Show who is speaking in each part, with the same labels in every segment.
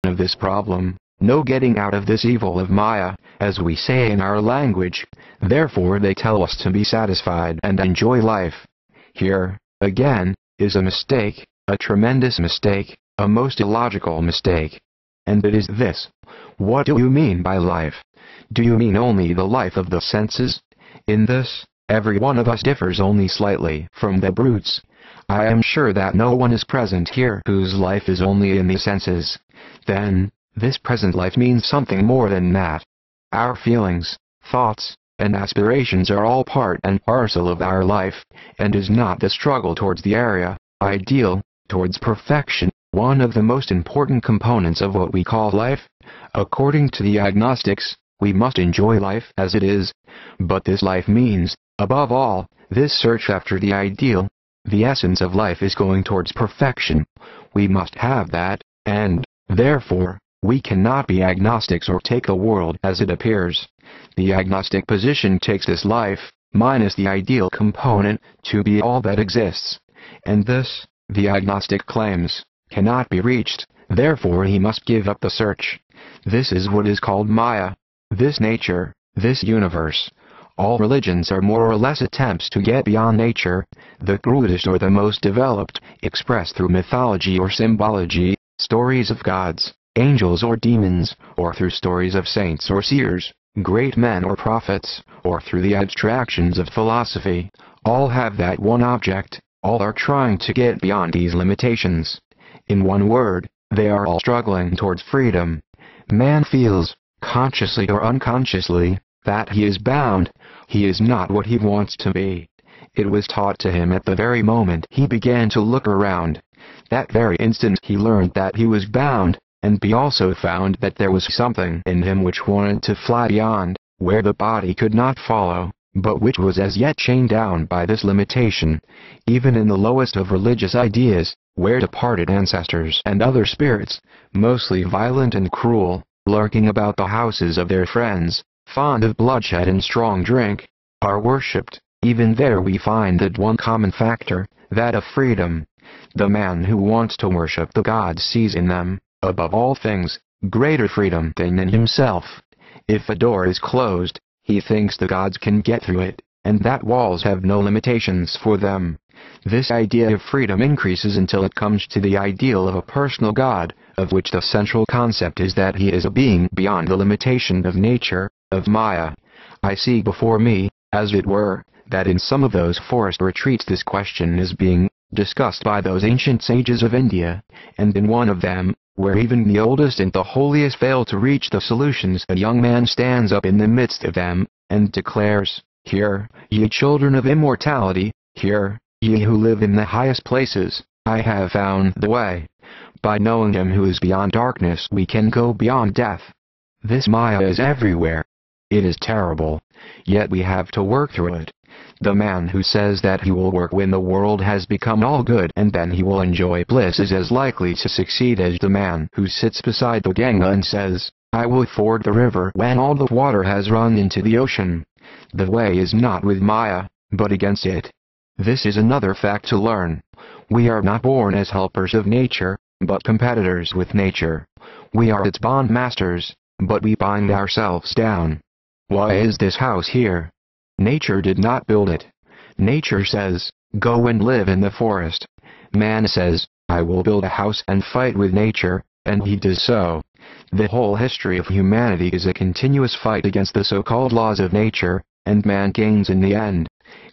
Speaker 1: of this problem, no getting out of this evil of Maya, as we say in our language. Therefore they tell us to be satisfied and enjoy life. Here, again, is a mistake, a tremendous mistake, a most illogical mistake. And it is this: what do you mean by life? Do you mean only the life of the senses? In this, every one of us differs only slightly from the brutes. I am sure that no one is present here whose life is only in the senses. Then, this present life means something more than that. Our feelings, thoughts, and aspirations are all part and parcel of our life, and is not the struggle towards the area, ideal, towards perfection, one of the most important components of what we call life? According to the agnostics, we must enjoy life as it is. But this life means, above all, this search after the ideal. The essence of life is going towards perfection. We must have that, and, therefore, we cannot be agnostics or take the world as it appears. The agnostic position takes this life, minus the ideal component, to be all that exists. And this, the agnostic claims, cannot be reached, therefore he must give up the search. This is what is called Maya, this nature, this universe. All religions are more or less attempts to get beyond nature, the crudest or the most developed, expressed through mythology or symbology, stories of gods, angels or demons, or through stories of saints or seers, great men or prophets, or through the abstractions of philosophy. All have that one object, all are trying to get beyond these limitations. In one word, they are all struggling towards freedom. Man feels, consciously or unconsciously, that he is bound. He is not what he wants to be. It was taught to him at the very moment he began to look around. That very instant he learned that he was bound, and he also found that there was something in him which wanted to fly beyond, where the body could not follow, but which was as yet chained down by this limitation. Even in the lowest of religious ideas, where departed ancestors and other spirits, mostly violent and cruel, lurking about the houses of their friends, fond of bloodshed and strong drink, are worshipped, even there we find that one common factor, that of freedom. The man who wants to worship the gods sees in them, above all things, greater freedom than in himself. If a door is closed, he thinks the gods can get through it, and that walls have no limitations for them. This idea of freedom increases until it comes to the ideal of a personal God, of which the central concept is that he is a being beyond the limitation of nature, of Maya. I see before me, as it were, that in some of those forest retreats this question is being discussed by those ancient sages of India, and in one of them, where even the oldest and the holiest fail to reach the solutions, a young man stands up in the midst of them, and declares, "Hear, ye children of immortality, hear, ye who live in the highest places, I have found the way. By knowing him who is beyond darkness we can go beyond death." This Maya is everywhere. It is terrible, yet we have to work through it. The man who says that he will work when the world has become all good and then he will enjoy bliss is as likely to succeed as the man who sits beside the Ganga and says, "I will ford the river when all the water has run into the ocean." The way is not with Maya, but against it. This is another fact to learn. We are not born as helpers of nature, but competitors with nature. We are its bond masters, but we bind ourselves down. Why is this house here? Nature did not build it. Nature says, "Go and live in the forest." Man says, "I will build a house and fight with nature," and he does so. The whole history of humanity is a continuous fight against the so-called laws of nature, and man gains in the end.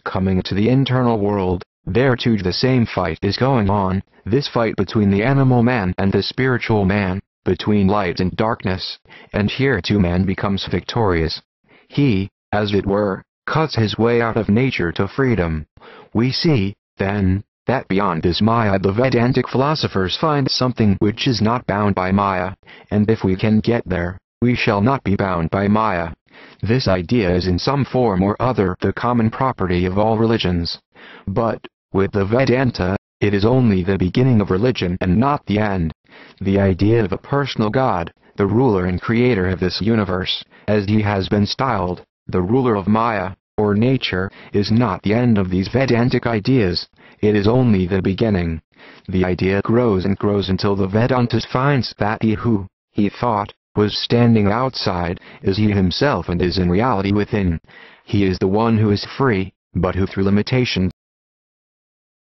Speaker 1: Coming to the internal world, there too the same fight is going on, this fight between the animal man and the spiritual man, between light and darkness, and here too man becomes victorious. He, as it were, cuts his way out of nature to freedom. We see, then, that beyond this Maya the Vedantic philosophers find something which is not bound by Maya, and if we can get there, we shall not be bound by Maya. This idea is in some form or other the common property of all religions. But, with the Vedanta, it is only the beginning of religion and not the end. The idea of a personal God, the ruler and creator of this universe, as he has been styled, the ruler of Maya, or nature, is not the end of these Vedantic ideas, it is only the beginning. The idea grows and grows until the Vedantist finds that he who he thought, was standing outside, is he himself and is in reality within. He is the one who is free, but who through limitation